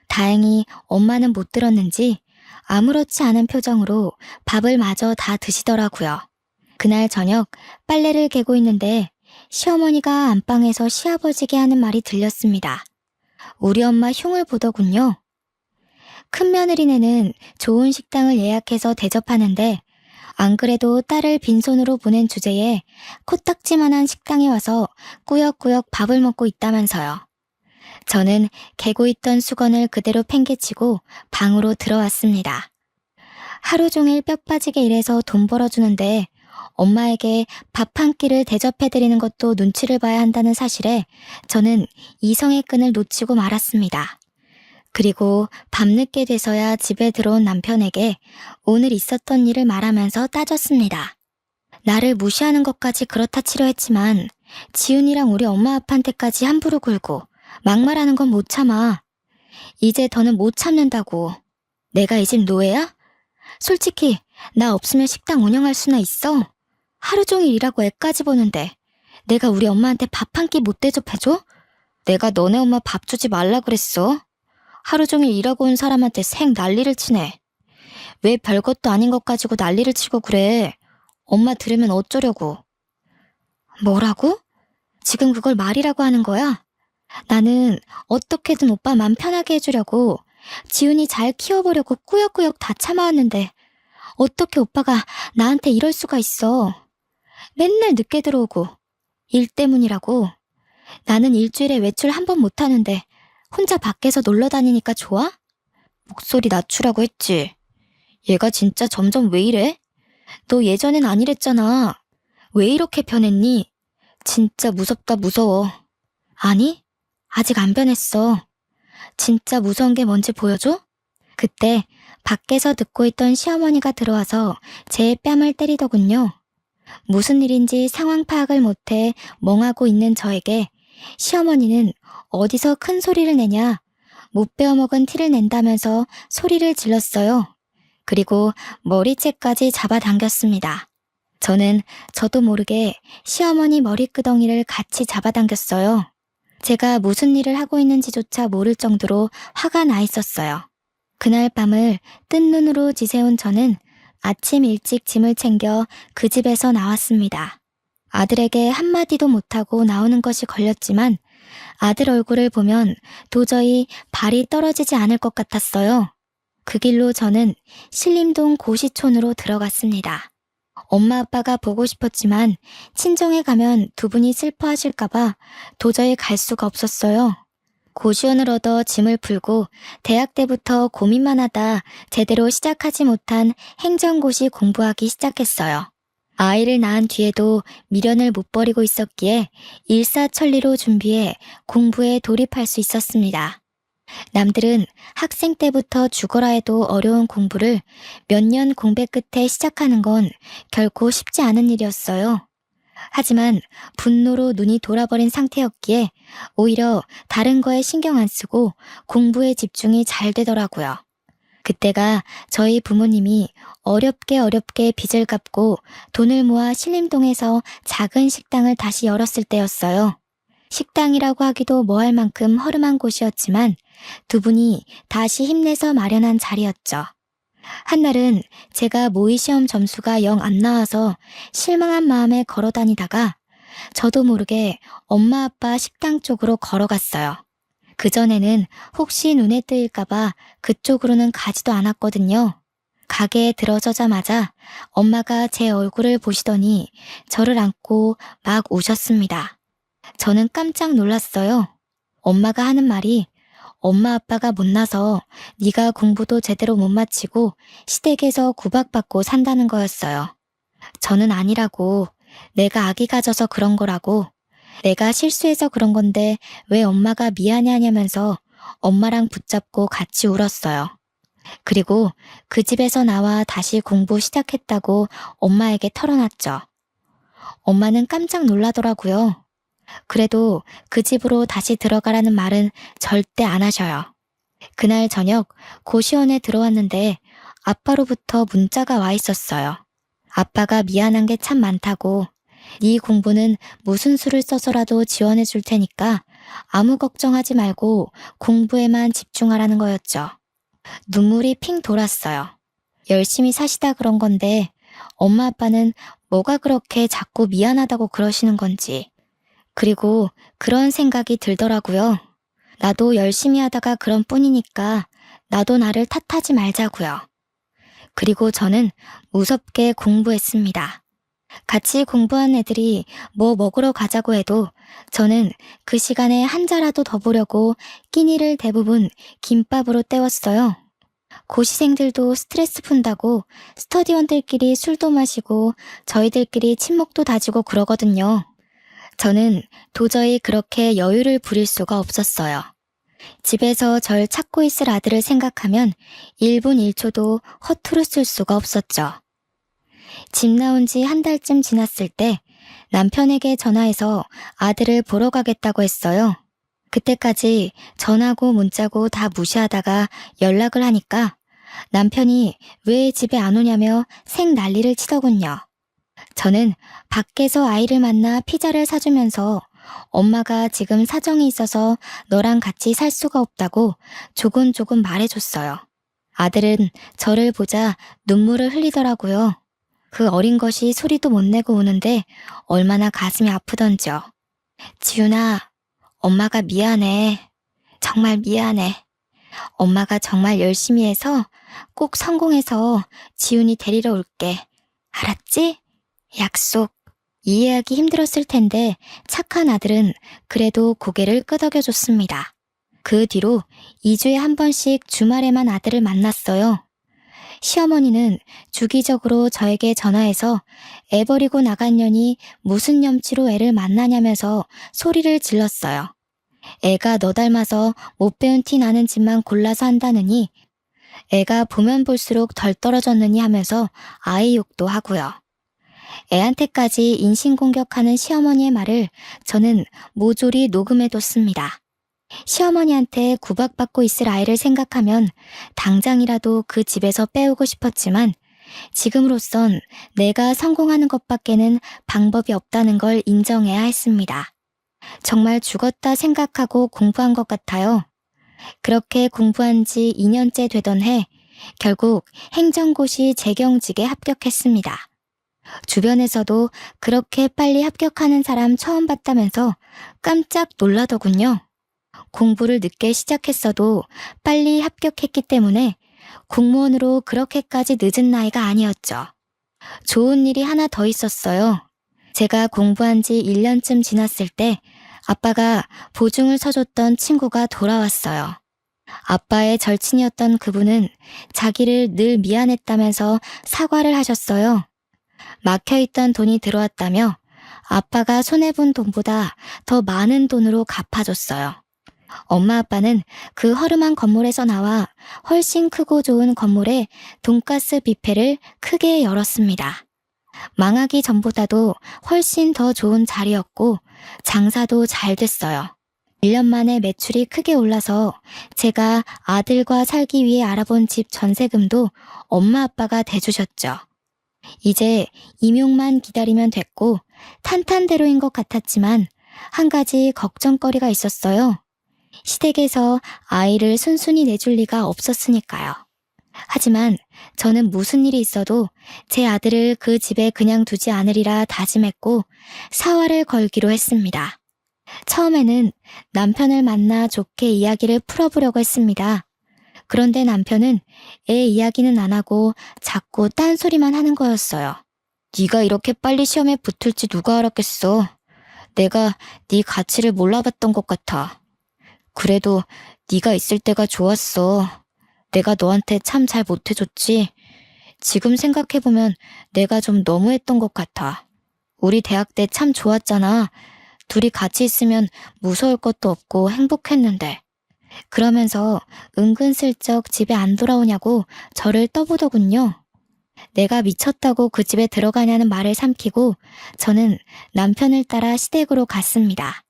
다행히 엄마는 못 들었는지 아무렇지 않은 표정으로 밥을 마저 다 드시더라고요. 그날 저녁 빨래를 개고 있는데 시어머니가 안방에서 시아버지게 하는 말이 들렸습니다. 우리 엄마 흉을 보더군요. 큰 며느리네는 좋은 식당을 예약해서 대접하는데 안 그래도 딸을 빈손으로 보낸 주제에 코딱지만한 식당에 와서 꾸역꾸역 밥을 먹고 있다면서요. 저는 개고 있던 수건을 그대로 팽개치고 방으로 들어왔습니다. 하루 종일 뼈 빠지게 일해서 돈 벌어주는데 엄마에게 밥 한 끼를 대접해드리는 것도 눈치를 봐야 한다는 사실에 저는 이성의 끈을 놓치고 말았습니다. 그리고 밤늦게 돼서야 집에 들어온 남편에게 오늘 있었던 일을 말하면서 따졌습니다. 나를 무시하는 것까지 그렇다 치려 했지만 지훈이랑 우리 엄마 아빠한테까지 함부로 굴고 막말하는 건 못 참아. 이제 더는 못 참는다고. 내가 이 집 노예야? 솔직히 나 없으면 식당 운영할 수나 있어? 하루 종일 일하고 애까지 보는데 내가 우리 엄마한테 밥 한 끼 못 대접해줘? 내가 너네 엄마 밥 주지 말라 그랬어? 하루 종일 일하고 온 사람한테 생 난리를 치네. 왜 별것도 아닌 것 가지고 난리를 치고 그래? 엄마 들으면 어쩌려고? 뭐라고? 지금 그걸 말이라고 하는 거야? 나는 어떻게든 오빠 맘 편하게 해주려고 지훈이 잘 키워보려고 꾸역꾸역 다 참아왔는데 어떻게 오빠가 나한테 이럴 수가 있어. 맨날 늦게 들어오고 일 때문이라고. 나는 일주일에 외출 한 번 못하는데 혼자 밖에서 놀러 다니니까 좋아? 목소리 낮추라고 했지. 얘가 진짜 점점 왜 이래? 너 예전엔 안 이랬잖아. 왜 이렇게 변했니? 진짜 무섭다 무서워. 아니, 아직 안 변했어. 진짜 무서운 게 뭔지 보여줘? 그때 밖에서 듣고 있던 시어머니가 들어와서 제 뺨을 때리더군요. 무슨 일인지 상황 파악을 못해 멍하고 있는 저에게 시어머니는 어디서 큰 소리를 내냐, 못 베어먹은 티를 낸다면서 소리를 질렀어요. 그리고 머리채까지 잡아당겼습니다. 저는 저도 모르게 시어머니 머리끄덩이를 같이 잡아당겼어요. 제가 무슨 일을 하고 있는지조차 모를 정도로 화가 나 있었어요. 그날 밤을 뜬 눈으로 지새운 저는 아침 일찍 짐을 챙겨 그 집에서 나왔습니다. 아들에게 한마디도 못하고 나오는 것이 걸렸지만 아들 얼굴을 보면 도저히 발이 떨어지지 않을 것 같았어요. 그 길로 저는 신림동 고시촌으로 들어갔습니다. 엄마 아빠가 보고 싶었지만 친정에 가면 두 분이 슬퍼하실까봐 도저히 갈 수가 없었어요. 고시원을 얻어 짐을 풀고 대학 때부터 고민만 하다 제대로 시작하지 못한 행정고시 공부하기 시작했어요. 아이를 낳은 뒤에도 미련을 못 버리고 있었기에 일사천리로 준비해 공부에 돌입할 수 있었습니다. 남들은 학생 때부터 죽어라 해도 어려운 공부를 몇 년 공백 끝에 시작하는 건 결코 쉽지 않은 일이었어요. 하지만 분노로 눈이 돌아버린 상태였기에 오히려 다른 거에 신경 안 쓰고 공부에 집중이 잘 되더라고요. 그때가 저희 부모님이 어렵게 빚을 갚고 돈을 모아 신림동에서 작은 식당을 다시 열었을 때였어요. 식당이라고 하기도 뭐할 만큼 허름한 곳이었지만 두 분이 다시 힘내서 마련한 자리였죠. 한날은 제가 모의 시험 점수가 영 안 나와서 실망한 마음에 걸어 다니다가 저도 모르게 엄마 아빠 식당 쪽으로 걸어갔어요. 그전에는 혹시 눈에 띄일까봐 그쪽으로는 가지도 않았거든요. 가게에 들어서자마자 엄마가 제 얼굴을 보시더니 저를 안고 막 우셨습니다. 저는 깜짝 놀랐어요. 엄마가 하는 말이 엄마 아빠가 못나서 네가 공부도 제대로 못 마치고 시댁에서 구박받고 산다는 거였어요. 저는 아니라고, 내가 아기 가져서 그런 거라고, 내가 실수해서 그런 건데 왜 엄마가 미안해 하냐면서 엄마랑 붙잡고 같이 울었어요. 그리고 그 집에서 나와 다시 공부 시작했다고 엄마에게 털어놨죠. 엄마는 깜짝 놀라더라고요. 그래도 그 집으로 다시 들어가라는 말은 절대 안 하셔요. 그날 저녁 고시원에 들어왔는데 아빠로부터 문자가 와 있었어요. 아빠가 미안한 게 참 많다고, 네 공부는 무슨 수를 써서라도 지원해 줄 테니까 아무 걱정하지 말고 공부에만 집중하라는 거였죠. 눈물이 핑 돌았어요. 열심히 사시다 그런 건데 엄마 아빠는 뭐가 그렇게 자꾸 미안하다고 그러시는 건지. 그리고 그런 생각이 들더라고요. 나도 열심히 하다가 그런 뿐이니까 나도 나를 탓하지 말자고요. 그리고 저는 무섭게 공부했습니다. 같이 공부한 애들이 뭐 먹으러 가자고 해도 저는 그 시간에 한 자라도 더 보려고 끼니를 대부분 김밥으로 때웠어요. 고시생들도 스트레스 푼다고 스터디원들끼리 술도 마시고 저희들끼리 친목도 다지고 그러거든요. 저는 도저히 그렇게 여유를 부릴 수가 없었어요. 집에서 절 찾고 있을 아들을 생각하면 1분 1초도 허투루 쓸 수가 없었죠. 집 나온 지 한 달쯤 지났을 때 남편에게 전화해서 아들을 보러 가겠다고 했어요. 그때까지 전화고 문자고 다 무시하다가 연락을 하니까 남편이 왜 집에 안 오냐며 생 난리를 치더군요. 저는 밖에서 아이를 만나 피자를 사주면서 엄마가 지금 사정이 있어서 너랑 같이 살 수가 없다고 조곤조곤 말해줬어요. 아들은 저를 보자 눈물을 흘리더라고요. 그 어린 것이 소리도 못 내고 우는데 얼마나 가슴이 아프던지요. 지훈아, 엄마가 미안해. 정말 미안해. 엄마가 정말 열심히 해서 꼭 성공해서 지훈이 데리러 올게. 알았지? 약속. 이해하기 힘들었을 텐데 착한 아들은 그래도 고개를 끄덕여줬습니다. 그 뒤로 2주에 한 번씩 주말에만 아들을 만났어요. 시어머니는 주기적으로 저에게 전화해서 애 버리고 나간 년이 무슨 염치로 애를 만나냐면서 소리를 질렀어요. 애가 너 닮아서 못 배운 티 나는 집만 골라서 한다느니, 애가 보면 볼수록 덜 떨어졌느니 하면서 아이 욕도 하고요. 애한테까지 인신공격하는 시어머니의 말을 저는 모조리 녹음해뒀습니다. 시어머니한테 구박받고 있을 아이를 생각하면 당장이라도 그 집에서 빼오고 싶었지만 지금으로선 내가 성공하는 것밖에는 방법이 없다는 걸 인정해야 했습니다. 정말 죽었다 생각하고 공부한 것 같아요. 그렇게 공부한 지 2년째 되던 해 결국 행정고시 재경직에 합격했습니다. 주변에서도 그렇게 빨리 합격하는 사람 처음 봤다면서 깜짝 놀라더군요. 공부를 늦게 시작했어도 빨리 합격했기 때문에 공무원으로 그렇게까지 늦은 나이가 아니었죠. 좋은 일이 하나 더 있었어요. 제가 공부한 지 1년쯤 지났을 때 아빠가 보증을 서줬던 친구가 돌아왔어요. 아빠의 절친이었던 그분은 자기를 늘 미안했다면서 사과를 하셨어요. 막혀있던 돈이 들어왔다며 아빠가 손해본 돈보다 더 많은 돈으로 갚아줬어요. 엄마 아빠는 그 허름한 건물에서 나와 훨씬 크고 좋은 건물에 돈가스 뷔페를 크게 열었습니다. 망하기 전보다도 훨씬 더 좋은 자리였고 장사도 잘 됐어요. 1년 만에 매출이 크게 올라서 제가 아들과 살기 위해 알아본 집 전세금도 엄마 아빠가 대주셨죠. 이제 임용만 기다리면 됐고 탄탄대로인 것 같았지만 한 가지 걱정거리가 있었어요. 시댁에서 아이를 순순히 내줄 리가 없었으니까요. 하지만 저는 무슨 일이 있어도 제 아들을 그 집에 그냥 두지 않으리라 다짐했고 사활을 걸기로 했습니다. 처음에는 남편을 만나 좋게 이야기를 풀어보려고 했습니다. 그런데 남편은 애 이야기는 안 하고 자꾸 딴소리만 하는 거였어요. 네가 이렇게 빨리 시험에 붙을지 누가 알았겠어. 내가 네 가치를 몰라봤던 것 같아. 그래도 네가 있을 때가 좋았어. 내가 너한테 참 잘 못해줬지. 지금 생각해보면 내가 좀 너무했던 것 같아. 우리 대학 때 참 좋았잖아. 둘이 같이 있으면 무서울 것도 없고 행복했는데. 그러면서 은근슬쩍 집에 안 돌아오냐고 저를 떠보더군요. 내가 미쳤다고 그 집에 들어가냐는 말을 삼키고 저는 남편을 따라 시댁으로 갔습니다.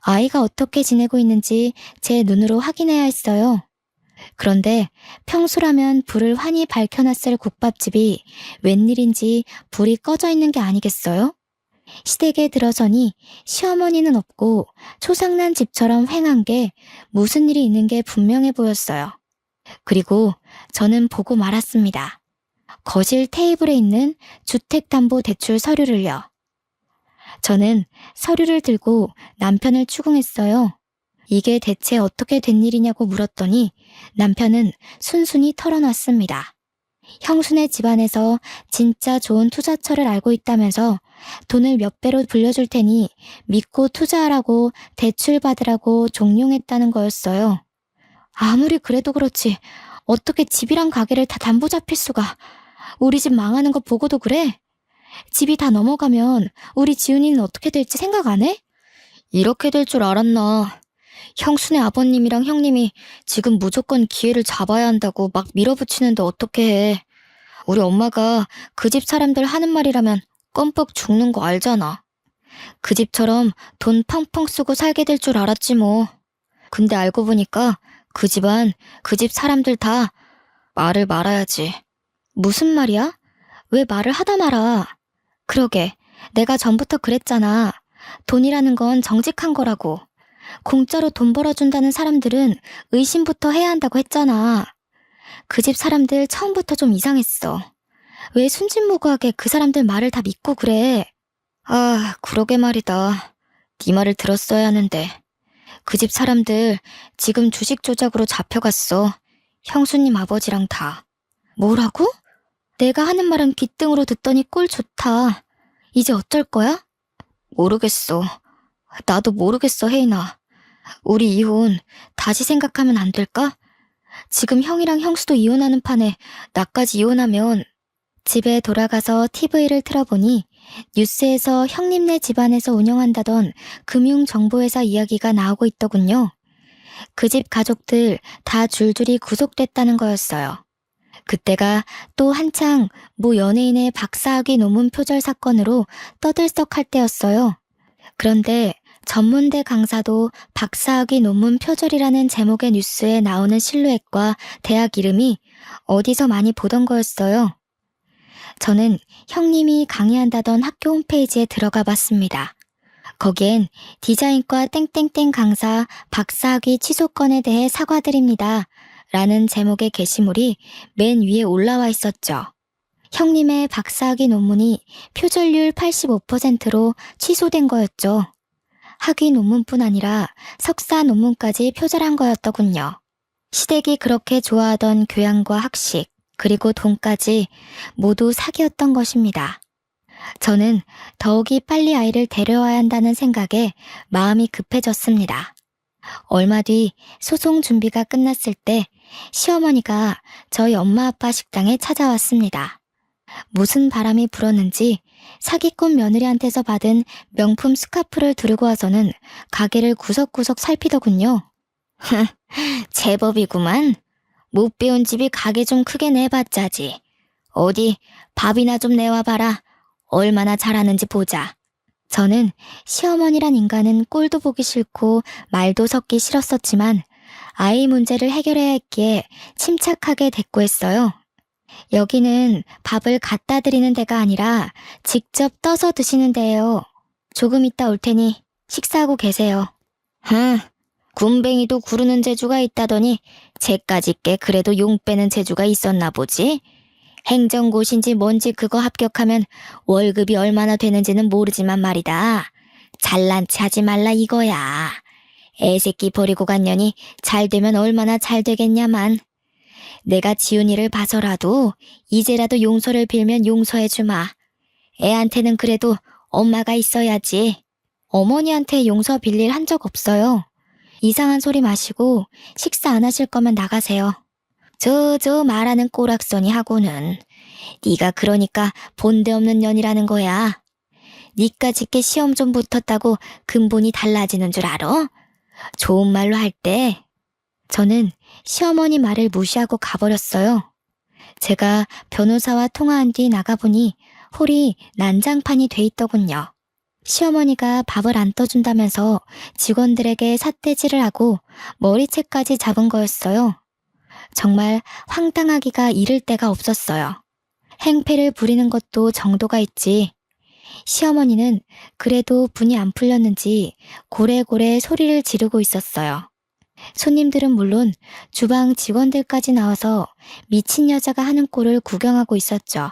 아이가 어떻게 지내고 있는지 제 눈으로 확인해야 했어요. 그런데 평소라면 불을 환히 밝혀놨을 국밥집이 웬일인지 불이 꺼져 있는 게 아니겠어요? 시댁에 들어서니 시어머니는 없고 초상난 집처럼 휑한 게 무슨 일이 있는 게 분명해 보였어요. 그리고 저는 보고 말았습니다. 거실 테이블에 있는 주택담보대출 서류를요. 저는 서류를 들고 남편을 추궁했어요. 이게 대체 어떻게 된 일이냐고 물었더니 남편은 순순히 털어놨습니다. 형수네 집안에서 진짜 좋은 투자처를 알고 있다면서 돈을 몇 배로 불려줄 테니 믿고 투자하라고 대출 받으라고 종용했다는 거였어요. 아무리 그래도 그렇지 어떻게 집이랑 가게를 다 담보 잡힐 수가. 우리 집 망하는 거 보고도 그래? 집이 다 넘어가면 우리 지훈이는 어떻게 될지 생각 안 해? 이렇게 될 줄 알았나. 형수네 아버님이랑 형님이 지금 무조건 기회를 잡아야 한다고 막 밀어붙이는데 어떻게 해. 우리 엄마가 그 집 사람들 하는 말이라면 껌뻑 죽는 거 알잖아. 그 집처럼 돈 펑펑 쓰고 살게 될 줄 알았지 뭐. 근데 알고 보니까 그 집안, 그 집 사람들 다 말을 말아야지. 무슨 말이야? 왜 말을 하다 말아? 그러게, 내가 전부터 그랬잖아. 돈이라는 건 정직한 거라고. 공짜로 돈 벌어준다는 사람들은 의심부터 해야 한다고 했잖아. 그 집 사람들 처음부터 좀 이상했어. 왜 순진무구하게 그 사람들 말을 다 믿고 그래? 아, 그러게 말이다. 네 말을 들었어야 하는데. 그 집 사람들 지금 주식 조작으로 잡혀갔어. 형수님 아버지랑 다. 뭐라고? 내가 하는 말은 귓등으로 듣더니 꼴 좋다. 이제 어쩔 거야? 모르겠어. 나도 모르겠어, 혜인아. 우리 이혼 다시 생각하면 안 될까? 지금 형이랑 형수도 이혼하는 판에 나까지 이혼하면. 집에 돌아가서 TV를 틀어보니 뉴스에서 형님네 집안에서 운영한다던 금융정보회사 이야기가 나오고 있더군요. 그 집 가족들 다 줄줄이 구속됐다는 거였어요. 그때가 또 한창 모 연예인의 박사학위 논문 표절 사건으로 떠들썩할 때였어요. 그런데 전문대 강사도 박사학위 논문 표절이라는 제목의 뉴스에 나오는 실루엣과 대학 이름이 어디서 많이 보던 거였어요. 저는 형님이 강의한다던 학교 홈페이지에 들어가 봤습니다. 거기엔 디자인과 땡땡땡 강사 박사학위 취소건에 대해 사과드립니다. 라는 제목의 게시물이 맨 위에 올라와 있었죠. 형님의 박사학위 논문이 표절률 85%로 취소된 거였죠. 학위 논문뿐 아니라 석사 논문까지 표절한 거였더군요. 시댁이 그렇게 좋아하던 교양과 학식, 그리고 돈까지 모두 사기였던 것입니다. 저는 더욱이 빨리 아이를 데려와야 한다는 생각에 마음이 급해졌습니다. 얼마 뒤 소송 준비가 끝났을 때 시어머니가 저희 엄마 아빠 식당에 찾아왔습니다. 무슨 바람이 불었는지 사기꾼 며느리한테서 받은 명품 스카프를 두르고 와서는 가게를 구석구석 살피더군요. 제법이구만. 못 배운 집이 가게 좀 크게 내봤자지. 어디 밥이나 좀 내와봐라. 얼마나 잘하는지 보자. 저는 시어머니란 인간은 꼴도 보기 싫고 말도 섞기 싫었었지만 아이 문제를 해결해야 했기에 침착하게 대꾸했어요. 여기는 밥을 갖다 드리는 데가 아니라 직접 떠서 드시는 데예요. 조금 있다 올 테니 식사하고 계세요. 군뱅이도 구르는 재주가 있다더니 쟤까지 게 그래도 용 빼는 재주가 있었나 보지? 행정고시인지 뭔지 그거 합격하면 월급이 얼마나 되는지는 모르지만 말이다. 잘난 체 하지 말라 이거야. 애새끼 버리고 간 년이 잘 되면 얼마나 잘 되겠냐만. 내가 지은 일을 봐서라도 이제라도 용서를 빌면 용서해주마. 애한테는 그래도 엄마가 있어야지. 어머니한테 용서 빌릴 한 적 없어요. 이상한 소리 마시고 식사 안 하실 거면 나가세요. 저 말하는 꼬락서니 하고는 네가 그러니까 본데 없는 년이라는 거야. 니까짓게 시험 좀 붙었다고 근본이 달라지는 줄 알아? 좋은 말로 할 때 저는 시어머니 말을 무시하고 가버렸어요. 제가 변호사와 통화한 뒤 나가보니 홀이 난장판이 돼 있더군요. 시어머니가 밥을 안 떠준다면서 직원들에게 삿대질을 하고 머리채까지 잡은 거였어요. 정말 황당하기가 이를 데가 없었어요. 행패를 부리는 것도 정도가 있지. 시어머니는 그래도 분이 안 풀렸는지 고래고래 소리를 지르고 있었어요. 손님들은 물론 주방 직원들까지 나와서 미친 여자가 하는 꼴을 구경하고 있었죠.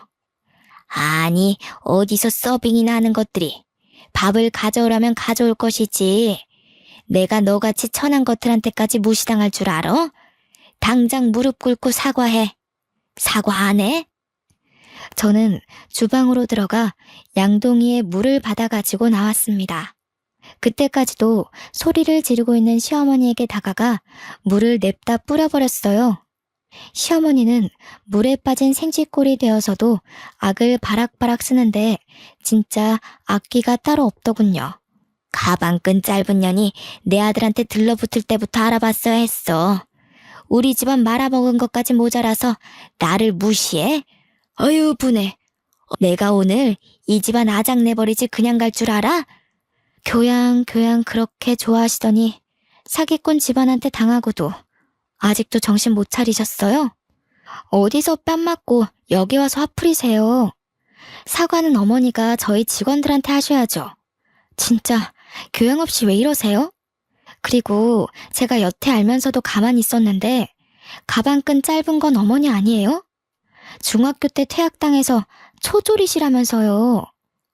아니, 어디서 서빙이나 하는 것들이. 밥을 가져오라면 가져올 것이지. 내가 너같이 천한 것들한테까지 무시당할 줄 알아? 당장 무릎 꿇고 사과해. 사과 안 해? 저는 주방으로 들어가 양동이에 물을 받아가지고 나왔습니다. 그때까지도 소리를 지르고 있는 시어머니에게 다가가 물을 냅다 뿌려버렸어요. 시어머니는 물에 빠진 생쥐꼴이 되어서도 악을 바락바락 쓰는데 진짜 악기가 따로 없더군요. 가방끈 짧은 년이 내 아들한테 들러붙을 때부터 알아봤어야 했어. 우리 집안 말아먹은 것까지 모자라서 나를 무시해? 어휴 분해. 내가 오늘 이 집안 아작 내버리지 그냥 갈 줄 알아? 교양 그렇게 좋아하시더니 사기꾼 집안한테 당하고도 아직도 정신 못 차리셨어요? 어디서 뺨 맞고 여기 와서 화풀이세요. 사과는 어머니가 저희 직원들한테 하셔야죠. 진짜 교양 없이 왜 이러세요? 그리고 제가 여태 알면서도 가만히 있었는데 가방끈 짧은 건 어머니 아니에요? 중학교 때 퇴학당해서 초졸이시라면서요.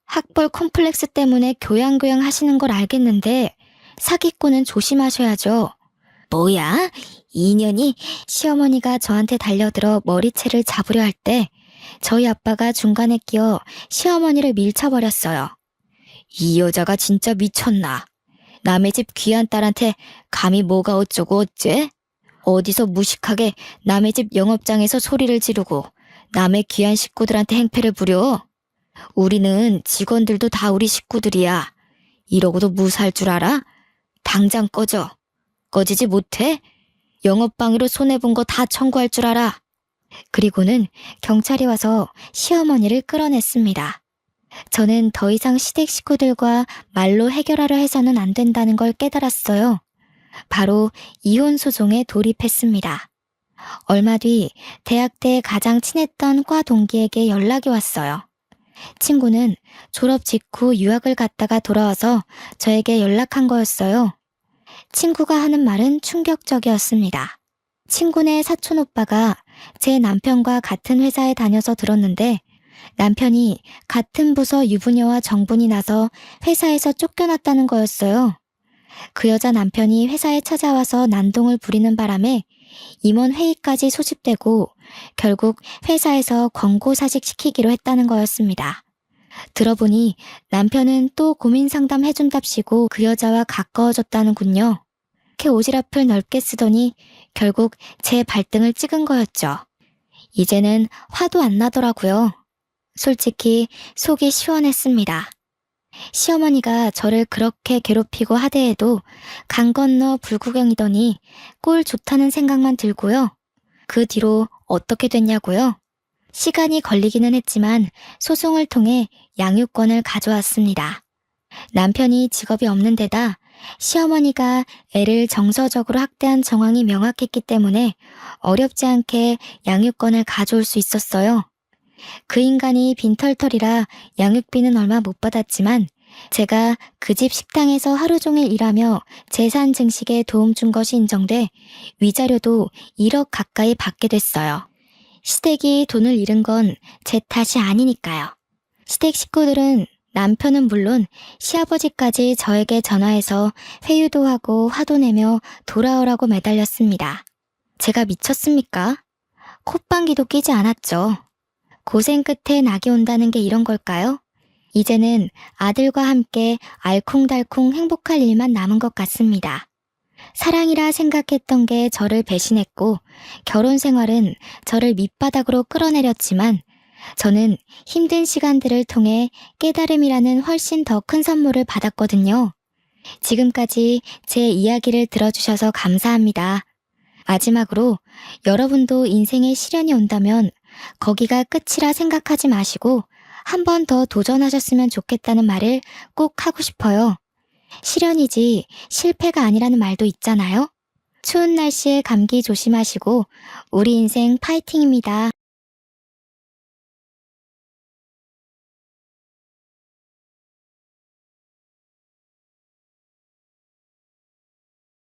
학벌 콤플렉스 때문에 교양 하시는 걸 알겠는데 사기꾼은 조심하셔야죠. 뭐야? 인연이 시어머니가 저한테 달려들어 머리채를 잡으려 할 때 저희 아빠가 중간에 끼어 시어머니를 밀쳐버렸어요. 이 여자가 진짜 미쳤나? 남의 집 귀한 딸한테 감히 뭐가 어쩌고 어째? 어디서 무식하게 남의 집 영업장에서 소리를 지르고 남의 귀한 식구들한테 행패를 부려? 우리는 직원들도 다 우리 식구들이야. 이러고도 무사할 줄 알아? 당장 꺼져. 꺼지지 못해? 영업방해로 손해본 거 다 청구할 줄 알아. 그리고는 경찰이 와서 시어머니를 끌어냈습니다. 저는 더 이상 시댁 식구들과 말로 해결하려 해서는 안 된다는 걸 깨달았어요. 바로 이혼 소송에 돌입했습니다. 얼마 뒤 대학 때 가장 친했던 과 동기에게 연락이 왔어요. 친구는 졸업 직후 유학을 갔다가 돌아와서 저에게 연락한 거였어요. 친구가 하는 말은 충격적이었습니다. 친구네 사촌 오빠가 제 남편과 같은 회사에 다녀서 들었는데 남편이 같은 부서 유부녀와 정분이 나서 회사에서 쫓겨났다는 거였어요. 그 여자 남편이 회사에 찾아와서 난동을 부리는 바람에 임원 회의까지 소집되고 결국 회사에서 권고사직 시키기로 했다는 거였습니다. 들어보니 남편은 또 고민 상담 해준답시고 그 여자와 가까워졌다는군요. 이렇게 오지랖을 넓게 쓰더니 결국 제 발등을 찍은 거였죠. 이제는 화도 안 나더라고요. 솔직히 속이 시원했습니다. 시어머니가 저를 그렇게 괴롭히고 하대해도 강 건너 불구경이더니 꼴 좋다는 생각만 들고요. 그 뒤로 어떻게 됐냐고요? 시간이 걸리기는 했지만 소송을 통해 양육권을 가져왔습니다. 남편이 직업이 없는 데다 시어머니가 애를 정서적으로 학대한 정황이 명확했기 때문에 어렵지 않게 양육권을 가져올 수 있었어요. 그 인간이 빈털털이라 양육비는 얼마 못 받았지만 제가 그 집 식당에서 하루 종일 일하며 재산 증식에 도움 준 것이 인정돼 위자료도 1억 가까이 받게 됐어요. 시댁이 돈을 잃은 건 제 탓이 아니니까요. 시댁 식구들은 남편은 물론 시아버지까지 저에게 전화해서 회유도 하고 화도 내며 돌아오라고 매달렸습니다. 제가 미쳤습니까? 콧방귀도 끼지 않았죠. 고생 끝에 낙이 온다는 게 이런 걸까요? 이제는 아들과 함께 알콩달콩 행복할 일만 남은 것 같습니다. 사랑이라 생각했던 게 저를 배신했고 결혼 생활은 저를 밑바닥으로 끌어내렸지만 저는 힘든 시간들을 통해 깨달음이라는 훨씬 더 큰 선물을 받았거든요. 지금까지 제 이야기를 들어주셔서 감사합니다. 마지막으로 여러분도 인생에 시련이 온다면 거기가 끝이라 생각하지 마시고 한 번 더 도전하셨으면 좋겠다는 말을 꼭 하고 싶어요. 시련이지 실패가 아니라는 말도 있잖아요. 추운 날씨에 감기 조심하시고 우리 인생 파이팅입니다.